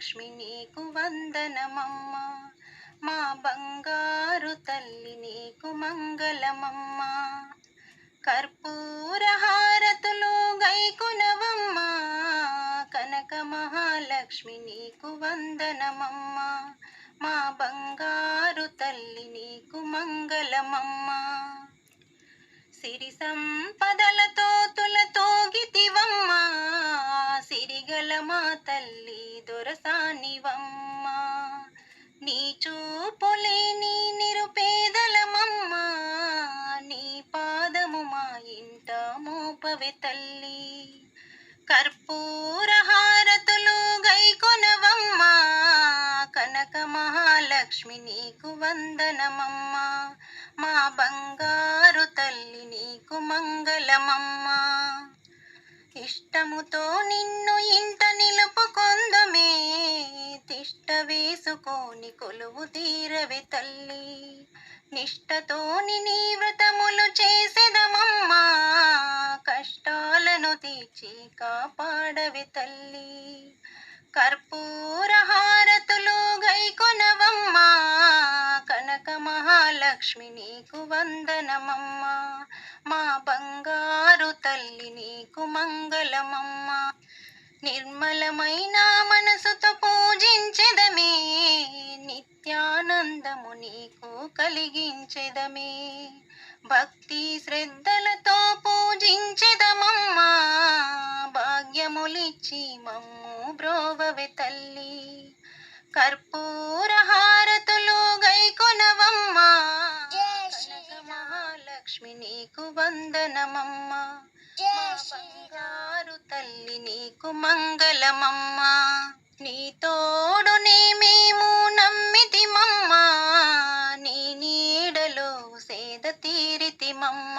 మహాలక్ష్మి నీకు వందనమమ్మ, మా బంగారు తల్లి నీకు మంగళమమ్మ. కర్పూర హారతులు గైకొనవమ్మ, కనక మహాలక్ష్మి నీకు వందనమమ్మ, మా బంగారు తల్లి నీకు మంగళమమ్మ. సిరి సంపదలతో తులతూగితివమ్మ, సిరిగల మా తల్లి దొరసానివమ్మ. నీ చూపులేని నిరుపేదలమమ్మ, నీ పాదము మా ఇంట మోపవే తల్లి. కర్పూర హారతులు గైకొనవమ్మ, కనక మహాలక్ష్మి నీకు వందనమమ్మ, మా బంగారు తల్లి నీకు మంగళమమ్మ. ఇష్టముతో నిన్ను ఇంట నిలుపుకొందుమే, తిష్ట వేసుకొని కొలువు తీరవే తల్లి. నిష్టతోని నీ వ్రతములు చేసెదమమ్మ, కష్టాలను తీర్చి కాపాడవే తల్లి. కర్పూర హారతులు గైకొనవమ్మ, కనక మహాలక్ష్మి నీకు వందనమమ్మ, మా బంగారు తల్లి నీకు మంగళమమ్మ. నిర్మలమైన మనసుతో పూజించెదమే, నిత్యానందము నీకు కలిగించెదమే. భక్తి శ్రద్ధలతో పూజించెదమమ్మ, భాగ్యములిచ్చి మమ్ము బ్రోవవే తల్లి. కర్పూర హారతులు గైకొనవమ్మ, కనక మహాలక్ష్మి నీకు వందనమమ్మ, మా బంగారు తల్లి నీకు మంగళమమ్మ. నీ తోడునే మేము నమ్మితిమమ్మ, నీ నీడలో సేద తీరితిమమ్మ.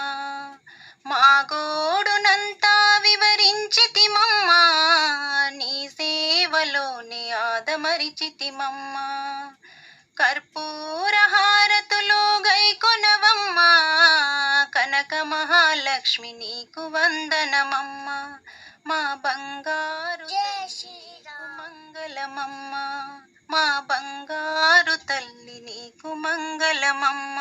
మా గోడునంతా వివరించితిమమ్మ, నీ సేవలోనే ఆదమరిచితిమమ్మ. కర్పూర హారతులు గైకొనవమ్మ, కనక మహాలక్ష్మి నీకు వందనమమ్మ, మా బంగారు తల్లి నీకు మంగళమమ్మ, మా బంగారు తల్లి నీకు మంగళమమ్మ.